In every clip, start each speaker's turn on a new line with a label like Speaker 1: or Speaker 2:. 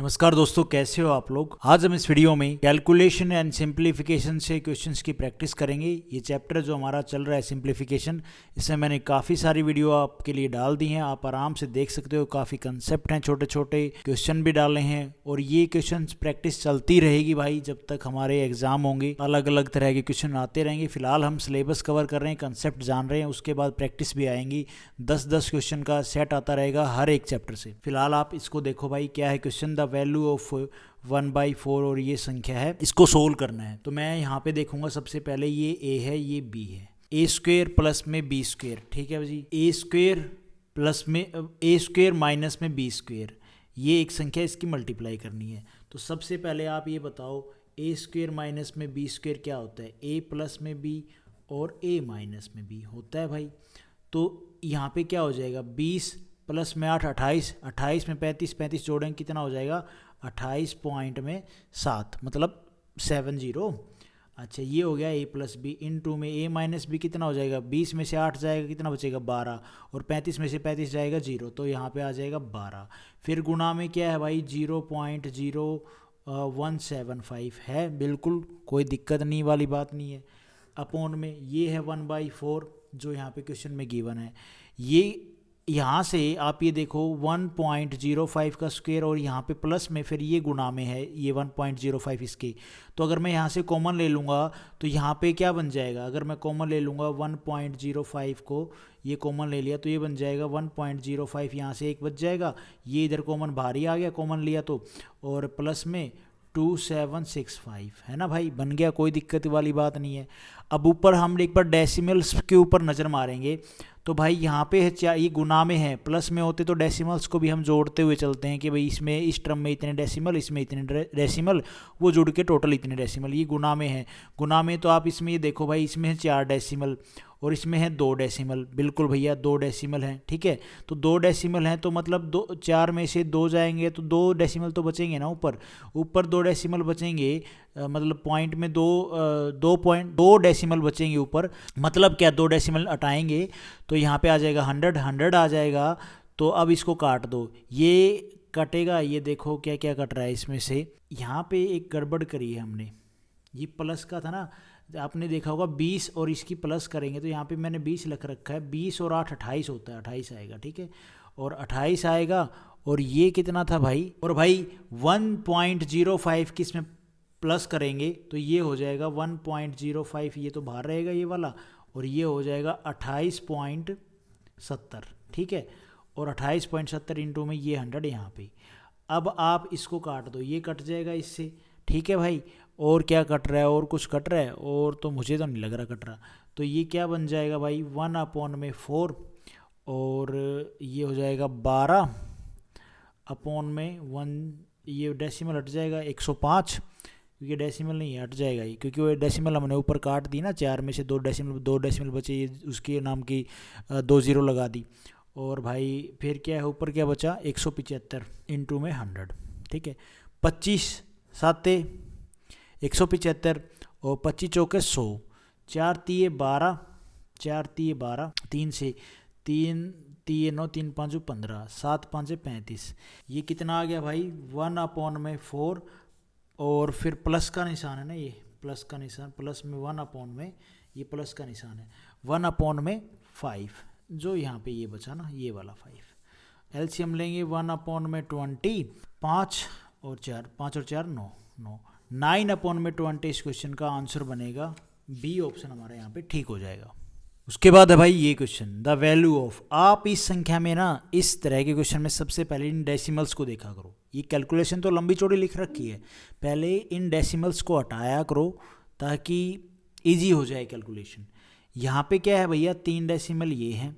Speaker 1: नमस्कार दोस्तों, कैसे हो आप लोग। आज हम इस वीडियो में कैलकुलेशन एंड सिंप्लीफिकेशन से क्वेश्चंस की प्रैक्टिस करेंगे। ये चैप्टर जो हमारा चल रहा है सिंप्लीफिकेशन, इसमें मैंने काफ़ी सारी वीडियो आपके लिए डाल दी हैं। आप आराम से देख सकते हो, काफ़ी कंसेप्ट हैं, छोटे छोटे क्वेश्चन भी डाले हैं और ये क्वेश्चन प्रैक्टिस चलती रहेगी भाई जब तक हमारे एग्जाम होंगे। अलग अलग तरह के क्वेश्चन आते रहेंगे। फिलहाल हम सिलेबस कवर कर रहे हैं, कंसेप्ट जान रहे हैं, उसके बाद प्रैक्टिस भी आएंगी। 10-10 क्वेश्चन का सेट आता रहेगा हर एक चैप्टर से। फिलहाल आप इसको देखो भाई, क्या है क्वेश्चन। द वैल्यू ऑफ 1/4 और ये संख्या है, इसको सोल्व करना है। तो मैं यहाँ पे देखूंगा सबसे पहले ये a है, ये b है। a स्क्वेयर प्लस में b स्क्वेयर, ठीक है जी। a स्क्वेयर प्लस में a स्क्वेयर माइनस में b स्क्वेयर, ये एक संख्या, इसकी मल्टीप्लाई करनी है। तो सबसे पहले आप ये बताओ, a स्क्वेयर माइनस में b स्क्वेयर क्या होता है। a प्लस में b और a माइनस में b होता है भाई। तो यहाँ पे क्या हो जाएगा, 20 प्लस में 8 28, 28 में 35, 35 जोड़ेंगे कितना हो जाएगा 28 पॉइंट में 7, मतलब 70। अच्छा, ये हो गया a प्लस बी। इन टू में a माइनस बी कितना हो जाएगा, 20 में से 8 जाएगा कितना बचेगा 12, और 35 में से 35 जाएगा 0, तो यहाँ पे आ जाएगा 12। फिर गुणा में क्या है भाई, 0.0175 है, बिल्कुल कोई दिक्कत नहीं वाली बात नहीं है। अपॉन में ये है 1/4 जो यहाँ पे क्वेश्चन में गिवन है। ये यहाँ से आप ये देखो 1.05 का स्क्वायर और यहाँ पे प्लस में फिर ये गुणा में है ये 1.05 इसके। तो अगर मैं यहाँ से कॉमन ले लूँगा तो यहाँ पे क्या बन जाएगा, अगर मैं कॉमन ले लूँगा 1.05 को, ये कॉमन ले लिया तो ये बन जाएगा 1.05, यहाँ से एक बच जाएगा, ये इधर कॉमन बाहर ही आ गया कॉमन लिया तो, और प्लस में 2765 है ना भाई, बन गया, कोई दिक्कत वाली बात नहीं है। अब ऊपर हम एक बार डेसिमल्स के ऊपर नज़र मारेंगे तो भाई यहाँ पे है, ये गुना में है, प्लस में होते तो डेसिमल्स को भी हम जोड़ते हुए चलते हैं कि भाई इसमें इस टर्म में इतने डेसिमल, इसमें इतने डेसिमल, वो जुड़ के टोटल इतने डेसिमल। ये गुना में है, गुना में तो आप इसमें ये देखो भाई, इसमें है 4 डेसिमल और इसमें है 2 डेसिमल, बिल्कुल भैया 2 डेसिमल हैं, ठीक है। तो 2 डेसिमल हैं तो मतलब 4 में से 2 जाएंगे तो 2 डेसिमल तो बचेंगे ना, ऊपर 2 डेसिमल बचेंगे, मतलब पॉइंट में 2 डेसिमल बचेंगे ऊपर, मतलब क्या 2 डेसिमल हटाएंगे तो यहाँ पे आ जाएगा 100 आ जाएगा। तो अब इसको काट दो, ये कटेगा, ये देखो क्या क्या कट रहा है इसमें से। यहाँ पे एक गड़बड़ करी है हमने, ये प्लस का था ना, आपने देखा होगा 20 और इसकी प्लस करेंगे तो यहाँ पे मैंने 20 लिख रखा है, 20 और 8 28 होता है, 28 आएगा, ठीक है, और 28 आएगा। और ये कितना था भाई, और भाई 1.05 की इसमें प्लस करेंगे तो ये हो जाएगा 1.05, ये तो बाहर रहेगा ये वाला, और ये हो जाएगा 28.70, ठीक है। और 28.70 इंटू में ये 100 यहाँ पे। अब आप इसको काट दो, ये कट जाएगा इससे, ठीक है भाई। और क्या कट रहा है, और कुछ कट रहा है, और तो मुझे तो नहीं लग रहा कट रहा। तो ये क्या बन जाएगा भाई, 1/4 और ये हो जाएगा 12/1, ये डेसिमल हट जाएगा 105, क्योंकि डेसिमल नहीं हट जाएगा ये, क्योंकि वो डेसिमल हमने ऊपर काट दी ना, 4 में से 2 डेसिमल बचे, ये उसके नाम की 2 0 लगा दी। और भाई फिर क्या है, ऊपर क्या बचा 175 इंटू में 100, ठीक है। 25 7 175 और 25 चौके 100, 4 तिये 12, 4 तिये 12, 3 से 3 तिये 9, 3 5 15, 7 5 35, ये कितना आ गया भाई 1/4, और फिर प्लस का निशान है ना, ये प्लस का निशान, प्लस में 1/, ये प्लस का निशान है, 1/5 जो यहाँ पे ये बचा ना, ये वाला 5। एलसीएम लेंगे 1/20, 5 और 4, 5 और 4 9, 9/20 इस क्वेश्चन का आंसर बनेगा, बी ऑप्शन हमारा यहाँ पे ठीक हो जाएगा। उसके बाद है भाई ये क्वेश्चन, द वैल्यू ऑफ। आप इस संख्या में ना, इस तरह के क्वेश्चन में सबसे पहले इन डेसिमल्स को देखा करो। ये कैलकुलेशन तो लंबी चौड़ी लिख रखी है, पहले इन डेसिमल्स को हटाया करो ताकि इजी हो जाए कैलकुलेशन। यहाँ पे क्या है भैया, 3 डेसिमल ये हैं,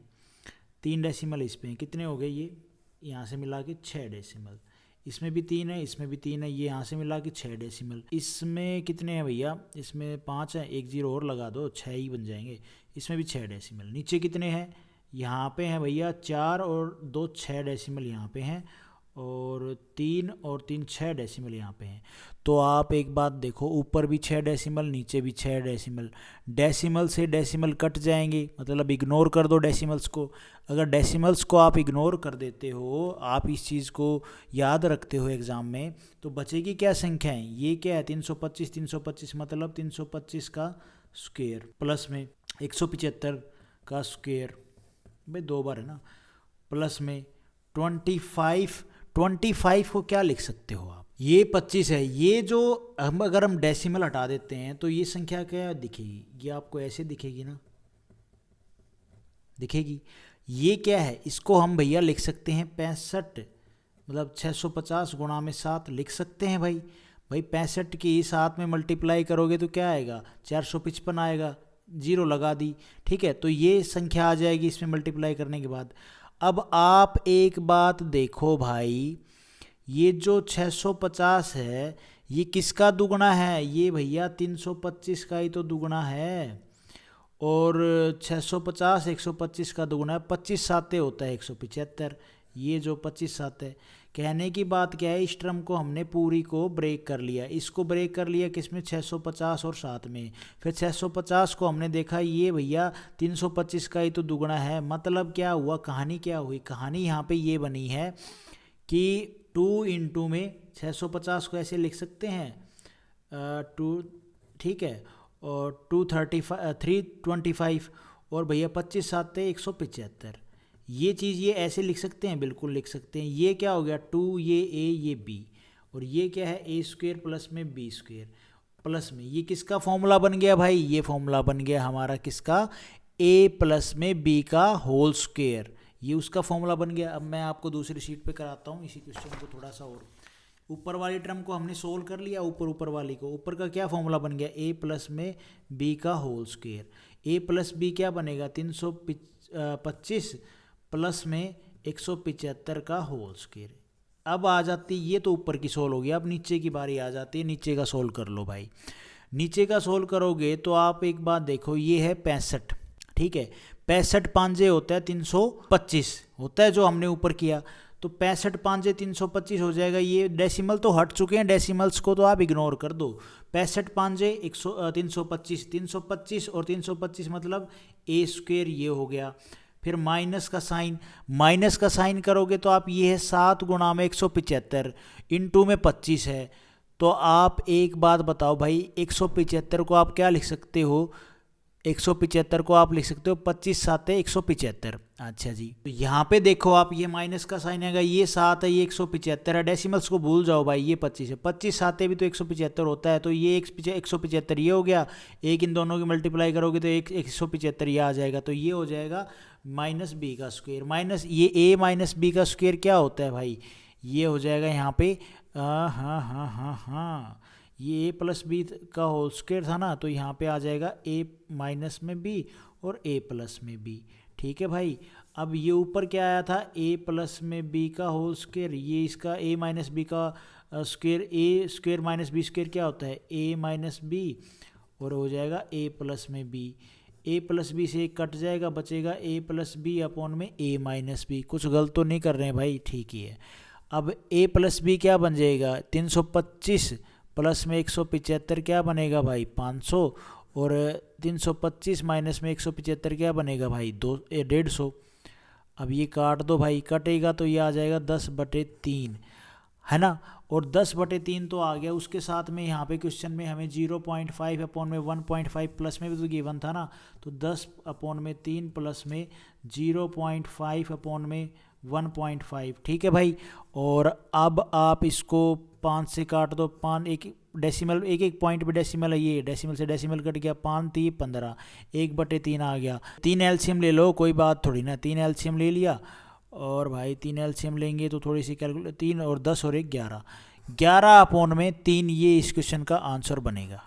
Speaker 1: 3 डेसिमल इस पे हैं, कितने हो गए ये, यहाँ से मिला के 6 डेसिमल, इसमें भी 3 है, इसमें भी 3 है, ये यहाँ से मिला के 6 डेसिमल। इसमें कितने हैं भैया, इसमें 5 है, 1 0 और लगा दो, 6 ही बन जाएंगे। इसमें भी 6 डेसिमल। नीचे कितने हैं, यहाँ पे हैं भैया 4 और 2 6 डेसिमल यहाँ पे हैं, और 3 6 डेसिमल यहाँ पे हैं। तो आप एक बात देखो, ऊपर भी 6 डेसिमल, नीचे भी 6 डेसिमल, डेसिमल से डेसिमल कट जाएंगे, मतलब इग्नोर कर दो डेसिमल्स को। अगर डेसिमल्स को आप इग्नोर कर देते हो, आप इस चीज़ को याद रखते हो एग्ज़ाम में, तो बचेगी क्या संख्याएं, ये क्या है 325, 325 मतलब 325 का स्क्वायर प्लस में 175 का स्क्वायर, भाई 2 बार है ना, प्लस में 25 को क्या लिख सकते हो आप, ये 25 है। ये जो अगर हम डेसिमल हटा देते हैं तो ये संख्या क्या दिखेगी, ये आपको ऐसे दिखेगी ना, दिखेगी। ये क्या है, इसको हम भैया लिख सकते हैं 65, मतलब 650 गुणा में 7 लिख सकते हैं भाई। 65 की 7 में मल्टीप्लाई करोगे तो क्या आएगा, 455 आएगा, 0 लगा दी, ठीक है। तो ये संख्या आ जाएगी इसमें मल्टीप्लाई करने के बाद। अब आप एक बात देखो भाई, ये जो 650 है ये किसका दुगना है, ये भैया 325 का ही तो दुगना है। और 650 125 का दुगना है, 25 साते होता है 175, ये जो 25 सात है। कहने की बात क्या है, इस टर्म को हमने पूरी को ब्रेक कर लिया, इसको ब्रेक कर लिया किसमें, 650 और 7 में। फिर 650 को हमने देखा ये भैया 325 का ही तो दुगना है, मतलब क्या हुआ, कहानी क्या हुई, कहानी यहाँ पे ये बनी है कि 2 इंटू में 650 को ऐसे लिख सकते हैं 2, ठीक है, और 325 और भैया 25 सात 175, ये चीज़ ये ऐसे लिख सकते हैं, बिल्कुल लिख सकते हैं। ये क्या हो गया 2, ये ए ये बी, और ये क्या है ए स्क्वेयर प्लस में बी स्क्वेयर प्लस में, ये किसका फॉर्मूला बन गया भाई, ये फॉर्मूला बन गया हमारा किसका, ए प्लस में बी का होल स्क्वेयर, ये उसका फॉर्मूला बन गया। अब मैं आपको दूसरी शीट पे कराता हूँ इसी क्वेश्चन को थोड़ा सा और। ऊपर वाली टर्म को हमने सोल्व कर लिया, ऊपर वाली को, ऊपर का क्या फॉर्मूला बन गया, ए प्लस में बी का होल स्क्वेयर, ए प्लस बी क्या बनेगा 325 प्लस में 175 का होल स्क्वेयर। अब आ जाती, ये तो ऊपर की सोल्व हो गया, अब नीचे की बारी आ जाती है, नीचे का सोल्व कर लो भाई। नीचे का सोल्व करोगे तो आप एक बात देखो, ये है 65, ठीक है, 65 पांजे होता है 325 होता है जो हमने ऊपर किया, तो 65 पांजे 325 हो जाएगा। ये डेसिमल तो हट चुके हैं, डेसिमल्स को तो आप इग्नोर कर दो। 65 पांजे 325 और 325 मतलब ए स्क्वेयर, ये हो गया। फिर माइनस का साइन करोगे तो आप, ये है 7 गुणा में 175 इंटू में 25 है। तो आप एक बात बताओ भाई, 175 को आप क्या लिख सकते हो, 175 को आप लिख सकते हो 25 सात 175। अच्छा जी, तो यहाँ पे देखो आप, ये माइनस का साइन आएगा, ये 7 है, ये 175 है, डेसिमल्स को भूल जाओ भाई, ये 25 है, 25 साते भी तो 175 होता है, तो ये 175 ये हो गया, एक इन दोनों की मल्टीप्लाई करोगे तो 175 ये आ जाएगा, तो ये हो जाएगा माइनस बी का स्क्वायर, माइनस ये ए माइनस बी का स्क्वायर क्या होता है भाई, ये हो जाएगा यहाँ पे हाँ, ये ए प्लस बी का होल स्क्वायर था ना, तो यहाँ पे आ जाएगा ए माइनस में बी और ए प्लस में बी, ठीक है भाई। अब ये ऊपर क्या आया था, ए प्लस में बी का होल स्क्वायर, ये इसका ए माइनस बी का स्क्वायर, ए स्क्वायर माइनस बी स्क्वायर क्या होता है, ए माइनस बी, और हो जाएगा ए प्लस में बी, ए प्लस बी से कट जाएगा, बचेगा ए प्लस बी अपॉन में ए माइनस बी। कुछ गलत तो नहीं कर रहे हैं भाई, ठीक ही है। अब ए प्लस बी क्या बन जाएगा, 325 प्लस में 175 क्या बनेगा भाई 500, और 325 माइनस में 175 क्या बनेगा भाई 150। अब ये काट दो भाई, कटेगा तो ये आ जाएगा 10/3, है ना, और 10/3 तो आ गया। उसके साथ में यहाँ पे क्वेश्चन में हमें 0.5 अपॉन में 1.5 प्लस में भी तो गिवन था ना, तो 10/3 प्लस में 0.5 अपॉन में 1.5, ठीक है भाई। और अब आप इसको 5 से काट दो, 5 एक डेसिमल, एक पॉइंट पे डेसिमल है, ये डेसिमल से डेसिमल कट गया, 5 3 15, 1/3 आ गया। 3 एलसीएम ले लो, कोई बात थोड़ी ना, 3 एलसीएम ले लिया, और भाई 3 एलसीएम लेंगे तो थोड़ी सी कैलकुलेट, 3 और 10 और 1 11 अपॉन में 3, ये इस क्वेश्चन का आंसर बनेगा।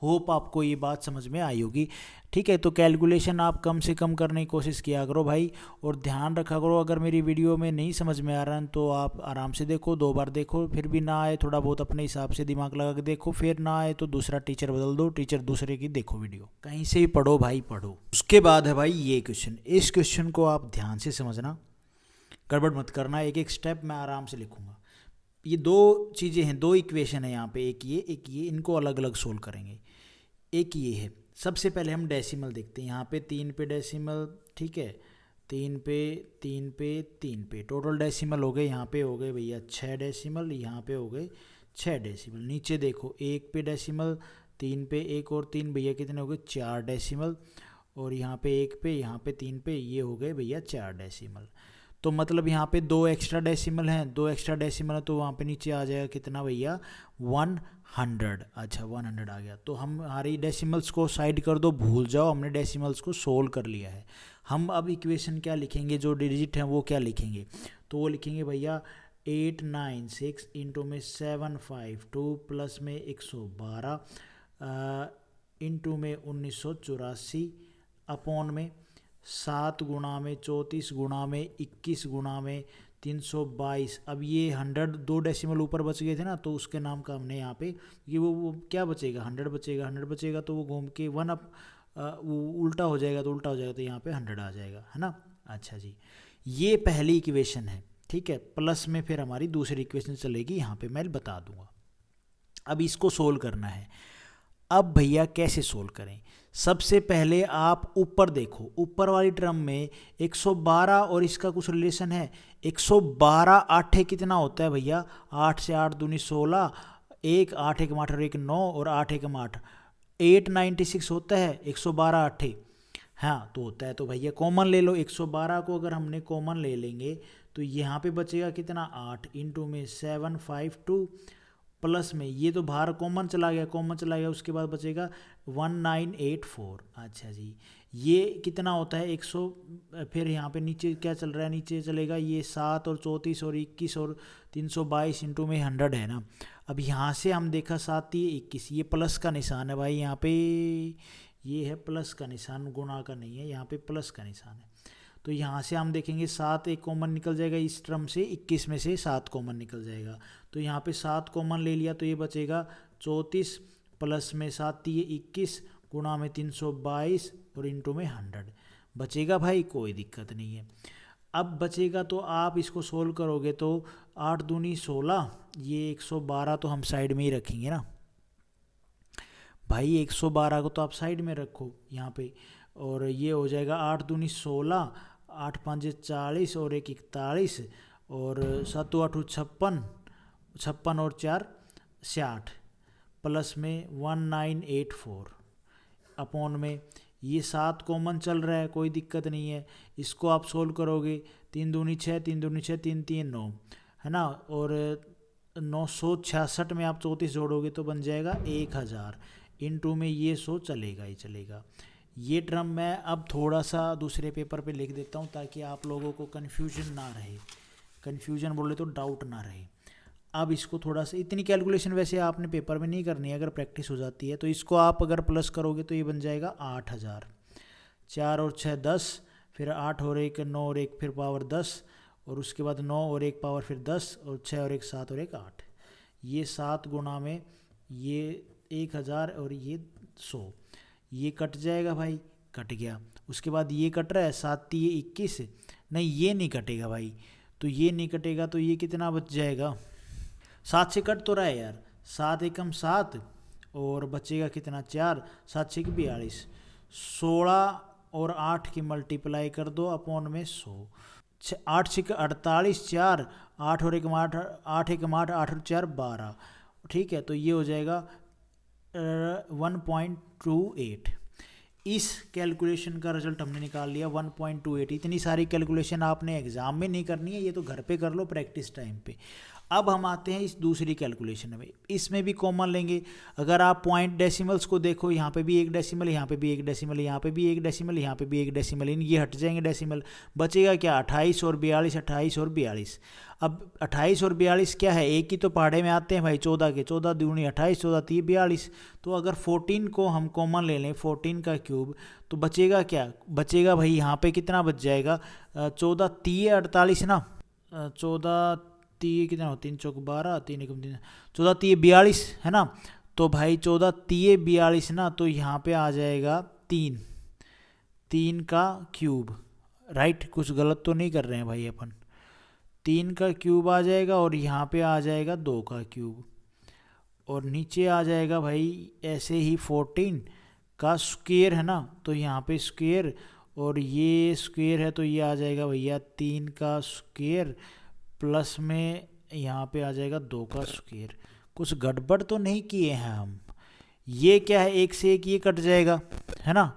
Speaker 1: होप आपको ये बात समझ में आई होगी, ठीक है। तो कैलकुलेशन आप कम से कम करने की कोशिश किया करो भाई, और ध्यान रखा करो, अगर मेरी वीडियो में नहीं समझ में आ रहा है तो आप आराम से देखो, 2 बार देखो, फिर भी ना आए थोड़ा बहुत अपने हिसाब से दिमाग लगा के देखो, फिर ना आए तो दूसरा टीचर बदल दो, टीचर दूसरे की देखो वीडियो, कहीं से ही पढ़ो भाई, पढ़ो। उसके बाद है भाई ये क्वेश्चन, इस क्वेश्चन को आप ध्यान से समझना, गड़बड़ मत करना, एक एक स्टेप मैं आराम से लिखूंगा। ये दो चीज़ें हैं, दो इक्वेशन है यहाँ पे, एक ये, इनको अलग अलग सोल्व करेंगे। एक ये है, सबसे पहले हम डेसिमल देखते हैं। यहाँ पे 3 पे डेसिमल, ठीक है, 3 पे 3 पे 3 पे टोटल डेसिमल हो गए, यहाँ पे हो गए भैया 6 डेसिमल, यहाँ पे हो गए 6 डेसिमल। नीचे देखो 1 पे डेसिमल, 3 पे 1 और 3 भैया कितने हो गए 4 डेसिमल, और यहाँ पे 1 पे, यहाँ पे 3 पे, ये हो गए भैया 4 डेसिमल। तो मतलब यहाँ पे 2 एक्स्ट्रा डेसिमल हैं, 2 एक्स्ट्रा डेसिमल है, तो वहाँ पे नीचे आ जाएगा कितना भैया 100। अच्छा 100 आ गया। तो हम हमारी डेसिमल्स को साइड कर दो, भूल जाओ, हमने डेसिमल्स को सोल्व कर लिया है। हम अब इक्वेशन क्या लिखेंगे, जो डिजिट हैं वो क्या लिखेंगे, तो वो लिखेंगे भैया 896 इंटू में 752 प्लस में 112 इंटू में 1984 अपॉन में 7 गुणा में 34 गुणा में 21 गुणा में 322। अब ये 100 2 डेसिमल ऊपर बच गए थे ना, तो उसके नाम का हमने यहाँ पे ये वो क्या बचेगा 100 बचेगा, 100 बचेगा तो वो घूम के 1 अप वो उल्टा हो जाएगा, तो उल्टा हो जाएगा तो यहाँ पे 100 आ जाएगा, है ना। अच्छा जी, ये पहली इक्वेशन है, ठीक है। प्लस में फिर हमारी दूसरी इक्वेशन चलेगी, यहाँ पे मैं बता दूंगा। अब इसको सोल्व करना है। अब भैया कैसे सोल्व करें, सबसे पहले आप ऊपर देखो, ऊपर वाली टर्म में 112 और इसका कुछ रिलेशन है। 112 8 कितना होता है भैया, 8 से 8 दूनी 16, 1 8 1 8 और 1 9 और 8 1 8 896 होता है 112 8। हाँ तो होता है, तो भैया कॉमन ले लो। 112 को अगर हमने कॉमन ले लेंगे तो यहाँ पे बचेगा कितना 8 इंटू में 752 प्लस में ये तो बाहर कॉमन चला गया, कॉमन चला गया, उसके बाद बचेगा 1984। अच्छा जी, ये कितना होता है 100, फिर यहाँ पे नीचे क्या चल रहा है, नीचे चलेगा ये 7 और 34 और 21 और 322 इंटू में 100 है ना। अब यहाँ से हम देखा 7 ये 21, ये प्लस का निशान है भाई, यहाँ पे ये है प्लस का निशान, गुणा का नहीं है, यहाँ पे प्लस का निशान है। तो यहाँ से हम देखेंगे 7 एक कॉमन निकल जाएगा इस टर्म से, 21 में से 7 कॉमन निकल जाएगा, तो यहाँ पे 7 कॉमन ले लिया तो ये बचेगा 34 प्लस में 7 ये 21 गुणा में 322 और इंटू में 100 बचेगा भाई, कोई दिक्कत नहीं है। अब बचेगा तो आप इसको सोल्व करोगे तो 8 दूनी 16, ये 112 तो हम साइड में ही रखेंगे ना भाई, 112 को तो आप साइड में रखो यहाँ पे, और ये हो जाएगा 8 दूनी 16, 8 5 40 और 1 41 और 7 8 56, 56 और 4 60 प्लस में 1984 अपॉन में ये 7 कॉमन चल रहा है, कोई दिक्कत नहीं है। इसको आप सोल्व करोगे 3 दूनी 6, 3 दूनी 6, 3 3 9 है ना, और 966 में आप 34 जोड़ोगे तो बन जाएगा 1000 इंटू में ये 100 चलेगा ही चलेगा। ये टर्म मैं अब थोड़ा सा दूसरे पेपर पे लिख देता हूँ ताकि आप लोगों को कन्फ्यूजन ना रहे, कन्फ्यूजन बोले तो डाउट ना रहे। अब इसको थोड़ा सा, इतनी कैलकुलेशन वैसे आपने पेपर में नहीं करनी है, अगर प्रैक्टिस हो जाती है तो इसको आप अगर प्लस करोगे तो ये बन जाएगा 8000, 4 और 6 10, फिर 8 और 1 9 और 1 फिर पावर 10, और उसके बाद 9 और 1 पावर फिर 10 और 6 और 1 7 और 1 8, ये 7 गुणा में ये 1000 और ये 100, ये कट जाएगा भाई, कट गया। उसके बाद ये कट रहा है 7 ये 21, नहीं ये नहीं कटेगा भाई, तो ये नहीं कटेगा तो ये कितना बच जाएगा, 7 से कट तो रहा है यार, 7 एकम 7 और बचेगा कितना 4, 7 6 42, 16 और 8 की मल्टीप्लाई कर दो अपॉन में 100, 8 6 48, 4 8 और 1 8, 8 1 8, 8 और 4 12, ठीक है। तो ये हो जाएगा 1.28। इस कैलकुलेशन का रिजल्ट हमने निकाल लिया 1.28। इतनी सारी कैलकुलेशन आपने एग्जाम में नहीं करनी है, ये तो घर पे कर लो प्रैक्टिस टाइम पे। अब हम आते हैं इस दूसरी कैलकुलेशन में, इसमें भी कॉमन लेंगे। अगर आप पॉइंट डेसिमल्स को देखो, यहाँ पे भी 1 डेसिमल, यहाँ पे भी 1 डेसिमल, यहाँ पे भी 1 डेसिमल, यहाँ पे भी 1 डेसिमल, इन ये हट जाएंगे डेसिमल, बचेगा क्या 28 और 42, 28 और 42। अब 28 और 42 क्या है, एक ही तो पहाड़े में आते हैं भाई 14 के, 14 दूनी 28, 14 3 42। तो अगर 14 को हम कॉमन ले लें, 14 का क्यूब, तो बचेगा क्या, बचेगा भाई यहाँ पे कितना बच जाएगा 14 3 48 ना, 14 3 कितना हो, 3 चौक 12, 3 एकम 3, 14 3 42 है ना। तो भाई 14 3 42 ना, तो यहाँ पे आ जाएगा 3 का क्यूब, राइट। कुछ गलत तो नहीं कर रहे हैं भाई अपन, 3 का क्यूब आ जाएगा और यहाँ पे आ जाएगा 2 का क्यूब, और नीचे आ जाएगा भाई ऐसे ही 14 का स्क्वायर है ना, तो यहाँ पे स्क्वायर और ये स्क्वायर है तो ये आ जाएगा भैया 3 का स्क्वायर प्लस में यहाँ पे आ जाएगा 2 का स्क्वायर। कुछ गड़बड़ तो नहीं किए हैं हम? ये क्या है, एक से एक ये कट जाएगा है ना,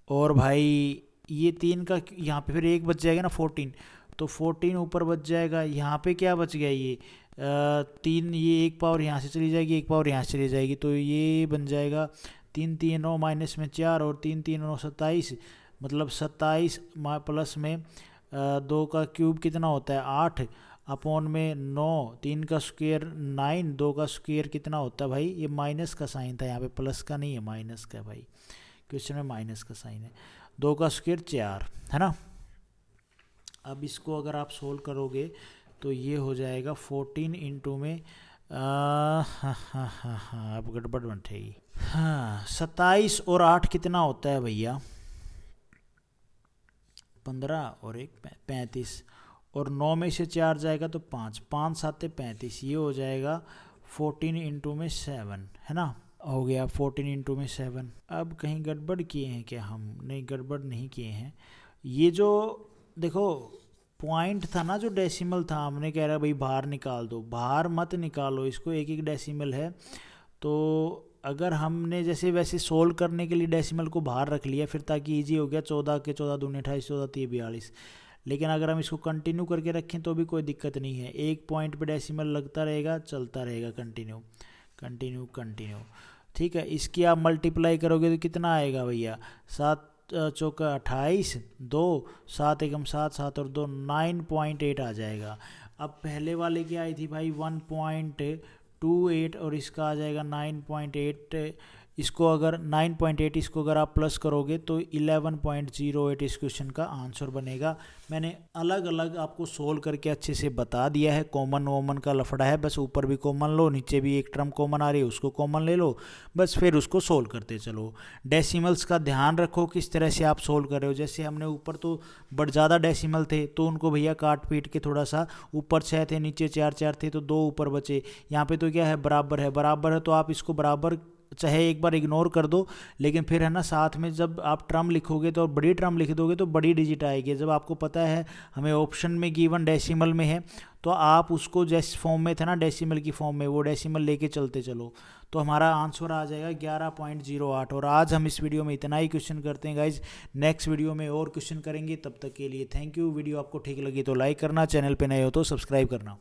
Speaker 1: और भाई ये 3 का यहाँ पे फिर एक बच जाएगा ना 14, तो 14 ऊपर बच जाएगा। यहाँ पे क्या बच गया, ये 3, ये एक पावर यहाँ से चली जाएगी, एक पावर यहाँ से चली जाएगी, तो ये बन जाएगा 3 3 9 माइनस में 4 और 3 3 9 27, मतलब 27 प्लस में 2 का क्यूब कितना होता है 8 अपॉन में 9, 3 का स्क्वायर 9, 2 का स्क्वायर कितना होता है भाई, ये माइनस का साइन था यहाँ पे, प्लस का नहीं है माइनस का भाई, क्वेश्चन में माइनस का साइन है। 2 का स्क्वायर 4 है ना। अब इसको अगर आप सोल्व करोगे तो ये हो जाएगा 14 इंटू में अब गड़बड़ बैठेगी। हाँ 27 और 8 कितना होता है भैया 15 और 1 35, और 9 में से 4 जाएगा तो 5, 5 7 35, ये हो जाएगा 14 इंटू में 7 है ना, हो गया 14 इंटू में 7। अब कहीं गड़बड़ किए हैं क्या हम? नहीं गड़बड़ नहीं किए हैं। ये जो देखो पॉइंट था ना जो डेसिमल था, हमने कह रहा भाई बाहर निकाल दो, बाहर मत निकालो इसको, एक एक डेसिमल है, तो अगर हमने जैसे वैसे सोल्व करने के लिए डेसिमल को बाहर रख लिया फिर ताकि इजी हो गया, 14 के 14 दूनी 28, 14 3 42, लेकिन अगर हम इसको कंटिन्यू करके रखें तो भी कोई दिक्कत नहीं है, एक पॉइंट पे डेसिमल लगता रहेगा, चलता रहेगा कंटिन्यू कंटिन्यू कंटिन्यू। ठीक है, इसकी आप मल्टीप्लाई करोगे तो कितना आएगा भैया, 7 चौका 28, 2 7 एकम 7, 7 और 2 9.8 आ जाएगा। अब पहले वाले की आई थी भाई 1.28 और इसका आ जाएगा 9.8, इसको अगर 9.8 इसको अगर आप प्लस करोगे तो 11.08 इस क्वेश्चन का आंसर बनेगा। मैंने अलग अलग आपको सोल्व करके अच्छे से बता दिया है, कॉमन वॉमन का लफड़ा है, बस ऊपर भी कॉमन लो, नीचे भी एक टर्म कॉमन आ रही है उसको कॉमन ले लो, बस फिर उसको सोल्व करते चलो। डेसिमल्स का ध्यान रखो किस तरह से आप सोल्व कर रहे हो, जैसे हमने ऊपर तो बट ज़्यादा डेसिमल थे तो उनको भैया काट पीट के थोड़ा सा, ऊपर 6 थे नीचे 4 4 थे तो 2 ऊपर बचे, यहाँ पे तो क्या है बराबर है, बराबर है तो आप इसको बराबर चाहे एक बार इग्नोर कर दो, लेकिन फिर है ना साथ में जब आप टर्म लिखोगे तो बड़ी टर्म लिख दोगे तो बड़ी डिजिट आएगी। जब आपको पता है हमें ऑप्शन में गिवन डेसिमल में है तो आप उसको जैसे फॉर्म में थे ना डेसिमल की फॉर्म में, वो डेसिमल लेके चलते चलो तो हमारा आंसर आ जाएगा 11.08। और आज हम इस वीडियो में इतना ही क्वेश्चन करते हैं गाइज, नेक्स्ट वीडियो में और क्वेश्चन करेंगे, तब तक के लिए थैंक यू। वीडियो आपको ठीक लगी तो लाइक करना, चैनल पे नए हो तो सब्सक्राइब करना।